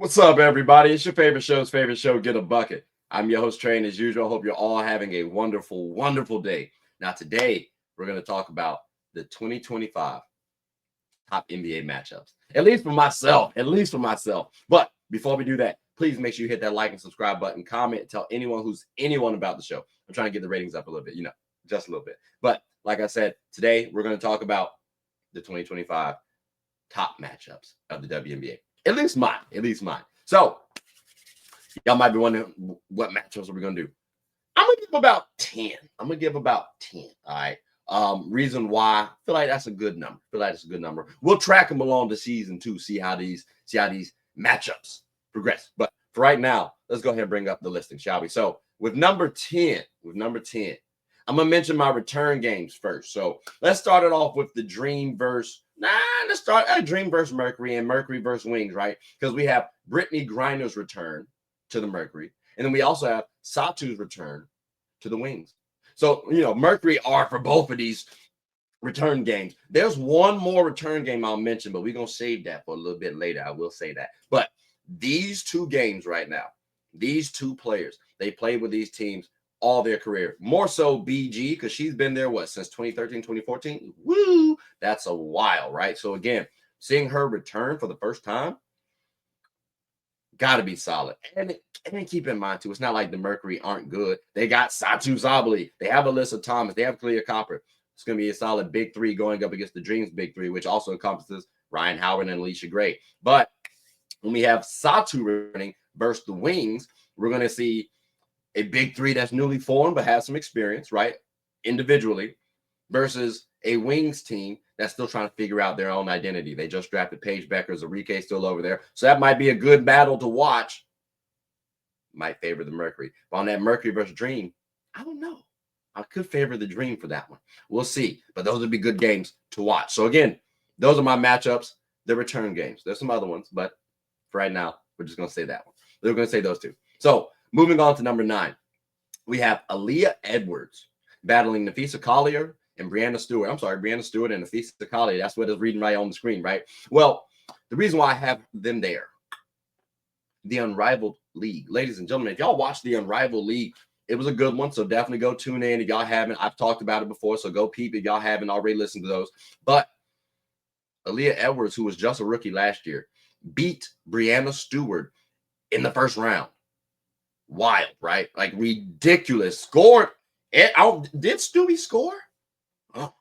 What's up, everybody? It's your favorite show, Get a Bucket. I'm your host, Trey, and as usual, I hope you're all having a wonderful, wonderful day. Now, today, we're going to talk about the 2025 top NBA matchups, at least for myself. But before we do that, please make sure you hit that like and subscribe button, comment, tell anyone about the show. I'm trying to get the ratings up a little bit, just a little bit. But like I said, today, we're going to talk about the 2025 top matchups of the WNBA. At least mine. So, y'all might be wondering what matchups are we going to do. I'm going to give about 10. All right. Reason why, I feel like that's a good number. We'll track them along the season too, see how these matchups progress. But for right now, let's go ahead and bring up the listing, shall we? So, with number 10, I'm going to mention my return games first. So, let's start it off with the Dream versus let's start at Dream versus Mercury and Mercury versus Wings, right? Because we have Brittney Griner's return to the Mercury, and then we also have Satou's return to the Wings. So, Mercury are for both of these return games. There's one more return game I'll mention, but we're going to save that for a little bit later. I will say that. But these two games right now, these two players, they played with these teams all their career. More so BG, because she's been there, since 2013, 2014? Woo! That's a while, right? So again, seeing her return for the first time, got to be solid. And keep in mind, too, it's not like the Mercury aren't good. They got Satou Sabally. They have Alyssa Thomas. They have Collier. It's going to be a solid big three going up against the Dreams big three, which also encompasses Ryan Howard and Alicia Gray. But when we have Satou returning versus the Wings, we're going to see a big three that's newly formed but has some experience, right, individually, versus a Wings team that's still trying to figure out their own identity. They just drafted Paige Bueckers. Dearica still over there. So that might be a good battle to watch. Might favor the Mercury. But on that Mercury versus Dream, I don't know. I could favor the Dream for that one. We'll see. But those would be good games to watch. So again, those are my matchups, the return games. There's some other ones, but for right now, we're just going to say that one. We're going to say those two. So moving on to number 9, we have Aaliyah Edwards battling Napheesa Collier and Breanna Stewart. Breanna Stewart and Napheesa Collier. That's what is reading right on the screen, right? Well, the reason why I have them there, the Unrivaled League. Ladies and gentlemen, if y'all watch the Unrivaled League, it was a good one, so definitely go tune in if y'all haven't. I've talked about it before, so go peep if y'all haven't already listened to those. But Aaliyah Edwards, who was just a rookie last year, beat Breanna Stewart in the first round. Wild, right? Like ridiculous. Scored. Did Stewie score? Oh,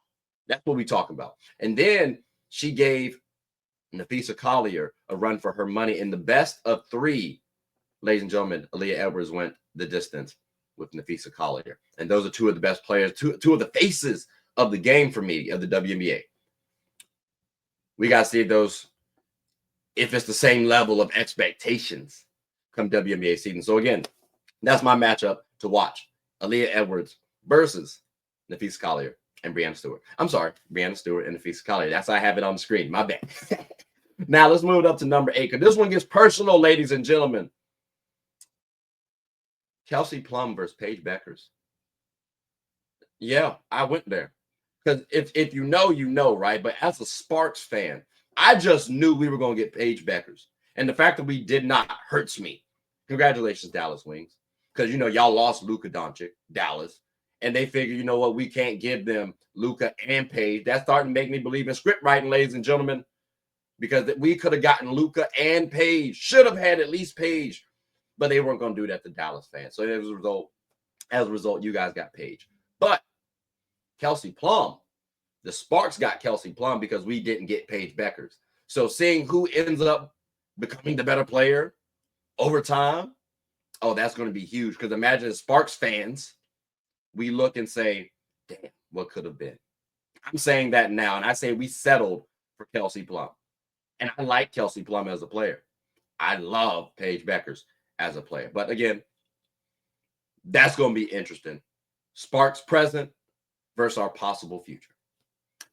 that's what we talking about. And then she gave Napheesa Collier a run for her money in the best of 3. Ladies and gentlemen, Aaliyah Edwards went the distance with Napheesa Collier. And those are two of the best players, two of the faces of the game for me, of the WNBA. We got to see if it's the same level of expectations come WNBA season. So again, that's my matchup to watch. Aaliyah Edwards versus Napheesa Collier and Breanna Stewart. I'm sorry, Breanna Stewart and Napheesa Collier. That's how I have it on the screen. My bad. Now let's move it up to number 8, because this one gets personal, ladies and gentlemen. Kelsey Plum versus Paige Bueckers. Yeah, I went there. Because if you know, right? But as a Sparks fan, I just knew we were going to get Paige Bueckers. And the fact that we did not hurts me. Congratulations, Dallas Wings. Because, y'all lost Luka Doncic, Dallas. And they figure, what, we can't give them Luka and Paige. That's starting to make me believe in script writing, ladies and gentlemen. Because we could have gotten Luka and Paige. Should have had at least Paige. But they weren't going to do that to Dallas fans. So as a result, you guys got Paige. But Kelsey Plum, the Sparks got Kelsey Plum because we didn't get Paige Bueckers. So seeing who ends up becoming the better player over time, oh, that's going to be huge. Because imagine as Sparks fans, we look and say, damn, what could have been? I'm saying that now, and I say we settled for Kelsey Plum. And I like Kelsey Plum as a player. I love Paige Bueckers as a player. But again, that's going to be interesting. Sparks present versus our possible future.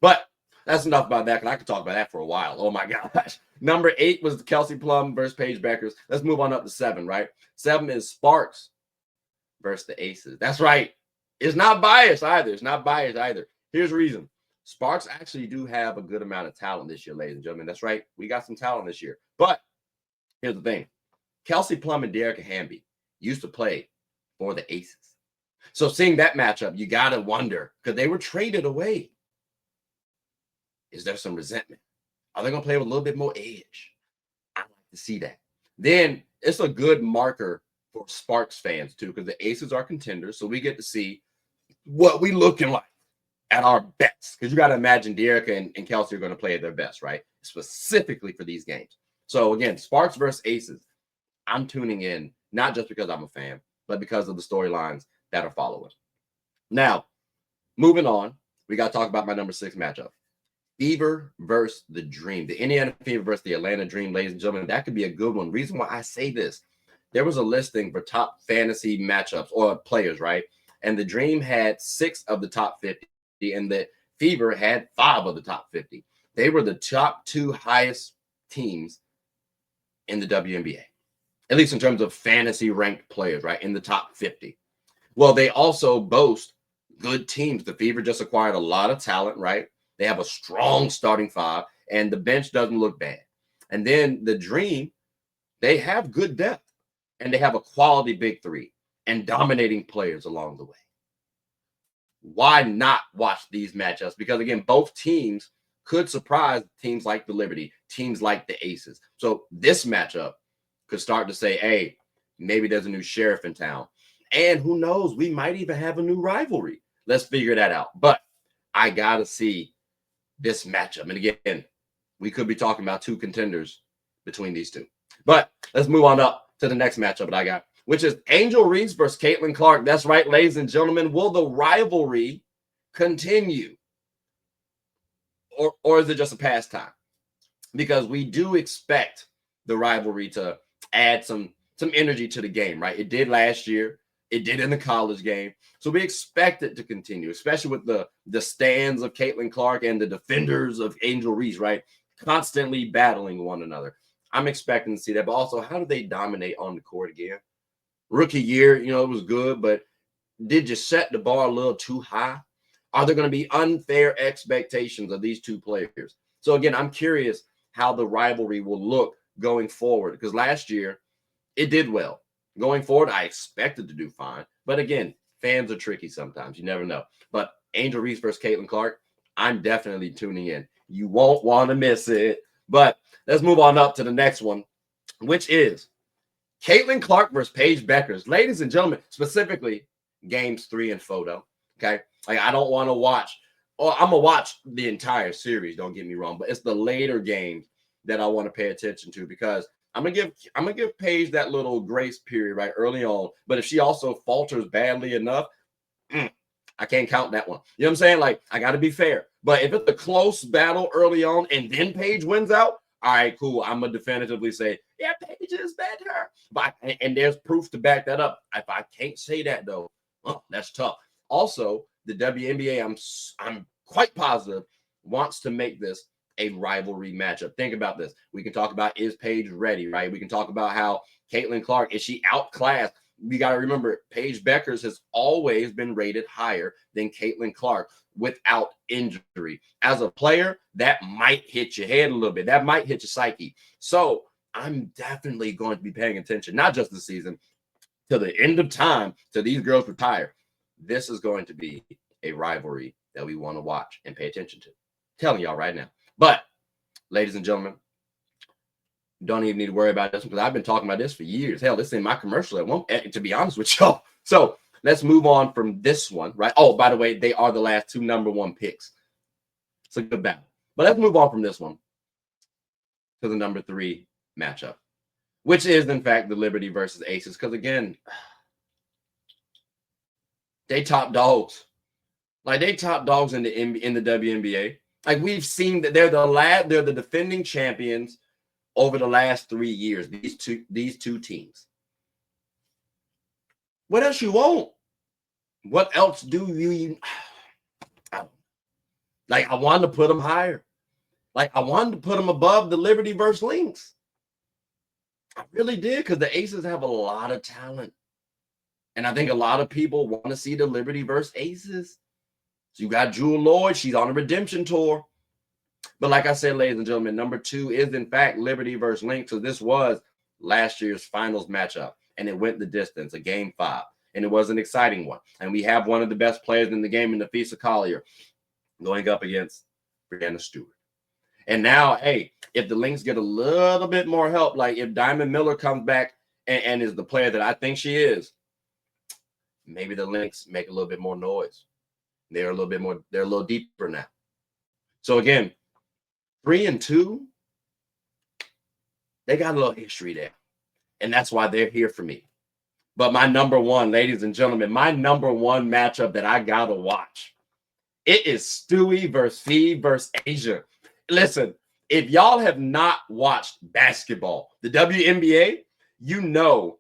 But that's enough about that, because I could talk about that for a while. Oh, my gosh. Number 8 was Kelsey Plum versus Paige Bueckers. Let's move on up to 7, right? 7 is Sparks versus the Aces. That's right. It's not biased either. Here's the reason. Sparks actually do have a good amount of talent this year, ladies and gentlemen. That's right. We got some talent this year. But here's the thing. Kelsey Plum and Dearica Hamby used to play for the Aces. So seeing that matchup, you got to wonder, because they were traded away. Is there some resentment? Are they going to play with a little bit more edge? I like to see that. Then it's a good marker for Sparks fans too, because the Aces are contenders. So we get to see what we looking like at our best. Because you got to imagine Dearica and Kelsey are going to play at their best, right? Specifically for these games. So again, Sparks versus Aces. I'm tuning in, not just because I'm a fan, but because of the storylines that are following. Now, moving on, we got to talk about my number 6 matchup. Fever versus the Dream. The Indiana Fever versus the Atlanta Dream, ladies and gentlemen. That could be a good one. Reason why I say this, there was a listing for top fantasy matchups or players, right? And the Dream had 6 of the top 50, and the Fever had 5 of the top 50. They were the top 2 highest teams in the WNBA, at least in terms of fantasy ranked players, right? In the top 50. Well, they also boast good teams. The Fever just acquired a lot of talent, right? They have a strong starting 5, and the bench doesn't look bad. And then the Dream, they have good depth, and they have a quality big 3 and dominating players along the way. Why not watch these matchups? Because, again, both teams could surprise teams like the Liberty, teams like the Aces. So this matchup could start to say, hey, maybe there's a new sheriff in town. And who knows, we might even have a new rivalry. Let's figure that out. But I got to see this matchup. And again, we could be talking about 2 contenders between these 2. But let's move on up to the next matchup that I got, which is Angel Reese versus Caitlin Clark. That's right, ladies and gentlemen. Will the rivalry continue? Or is it just a pastime? Because we do expect the rivalry to add some energy to the game, right? It did last year. It did in the college game. So we expect it to continue, especially with the stands of Caitlin Clark and the defenders of Angel Reese, right? Constantly battling one another. I'm expecting to see that. But also, how do they dominate on the court again? Rookie year, it was good, but did you set the bar a little too high? Are there going to be unfair expectations of these 2 players? So again, I'm curious how the rivalry will look going forward, because last year it did well. Going forward, I expected to do fine. But again, fans are tricky sometimes. You never know. But Angel Reese versus Caitlin Clark, I'm definitely tuning in. You won't want to miss it. But let's move on up to the next one, which is Caitlin Clark versus Paige Bueckers. Ladies and gentlemen, specifically games 3 and photo. Okay. Like, I don't want to watch, or I'm going to watch the entire series. Don't get me wrong. But it's the later games that I want to pay attention to, because I'm gonna give Paige that little grace period right early on. But if she also falters badly enough, I can't count that one. You know what I'm saying? Like, I got to be fair. But if it's a close battle early on and then Paige wins out, all right, cool. I'm gonna definitively say, yeah, Paige is better. But and there's proof to back that up. If I can't say that though, that's tough. Also, the WNBA, I'm quite positive, wants to make this a rivalry matchup. Think about this. We can talk about, is Paige ready, right? We can talk about how Caitlin Clark, is she outclassed? We got to remember, Paige Bueckers has always been rated higher than Caitlin Clark without injury. As a player, that might hit your head a little bit. That might hit your psyche. So I'm definitely going to be paying attention, not just this season, to the end of time, till these girls retire. This is going to be a rivalry that we want to watch and pay attention to. I'm telling y'all right now. But, ladies and gentlemen, don't even need to worry about this because I've been talking about this for years. Hell, this is in my commercial at one, to be honest with y'all. So let's move on from this one, right? Oh, by the way, they are the last 2 number 1 picks. It's a good battle. But let's move on from this one to the number 3 matchup, which is, in fact, the Liberty versus Aces. Because, again, they top dogs. Like, they top dogs in the WNBA. Like, we've seen that they're the defending champions over the last 3 years. These two teams. What else you want? What else do you? Like, I wanted to put them higher. Like, I wanted to put them above the Liberty versus Lynx. I really did, because the Aces have a lot of talent, and I think a lot of people want to see the Liberty versus Aces. So you got Jewel Lloyd. She's on a redemption tour. But like I said, ladies and gentlemen, number 2 is, in fact, Liberty versus Lynx. So this was last year's finals matchup, and it went the distance, a game 5, and it was an exciting one. And we have one of the best players in the game in Napheesa Collier going up against Brianna Stewart. And now, hey, if the Lynx get a little bit more help, like if Diamond Miller comes back and is the player that I think she is, maybe the Lynx make a little bit more noise. They're a little deeper now. So again, 3-2, they got a little history there. And that's why they're here for me. But my number one, ladies and gentlemen, my number one matchup that I gotta watch, it is Stewie versus Fee versus Asia. Listen, if y'all have not watched basketball, the WNBA, you know,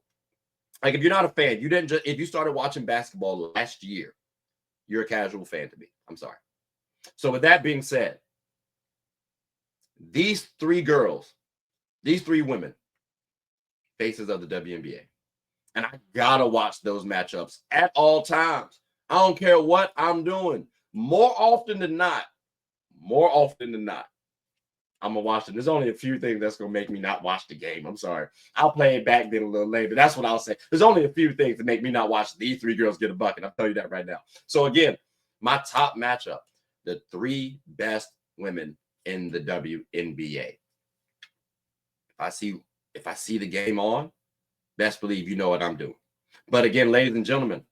like if you're not a fan, if you started watching basketball last year, you're a casual fan to me. I'm sorry. So with that being said, these 3 girls, these 3 women, faces of the WNBA. And I gotta watch those matchups at all times. I don't care what I'm doing. More often than not, I'm gonna watch it. There's only a few things that's gonna make me not watch the game. I'm sorry. I'll play it back then a little later. That's what I'll say. There's only a few things that make me not watch these 3 girls get a bucket. I'll tell you that right now. So again, my top matchup, the 3 best women in the WNBA. If I see the game on, best believe you know what I'm doing. But again, ladies and gentlemen,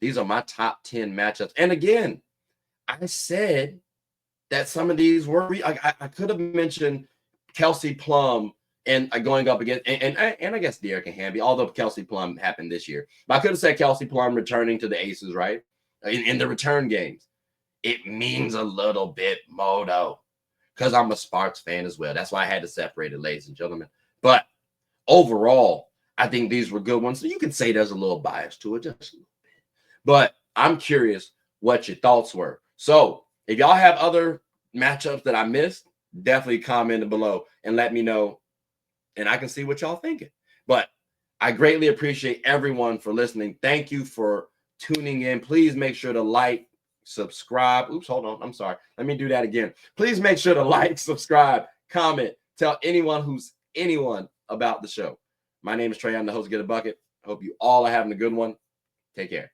these are my top 10 matchups. And again, I said that some of these were, I could have mentioned Kelsey Plum and going up against, and I guess Dearica and Hamby, although Kelsey Plum happened this year. But I could have said Kelsey Plum returning to the Aces, right? In the return games. It means a little bit more, though, because I'm a Sparks fan as well. That's why I had to separate it, ladies and gentlemen. But overall, I think these were good ones. So you can say there's a little bias to it, just a little bit. But I'm curious what your thoughts were. So if y'all have other matchups that I missed, definitely comment below and let me know, and I can see what y'all thinking. But I greatly appreciate everyone for listening. Thank you for tuning in. Please make sure to like, subscribe. Oops, hold on. I'm sorry. Let me do that again. Please make sure to like, subscribe, comment, tell anyone about the show. My name is Trey. I'm the host of Get a Bucket. I hope you all are having a good one. Take care.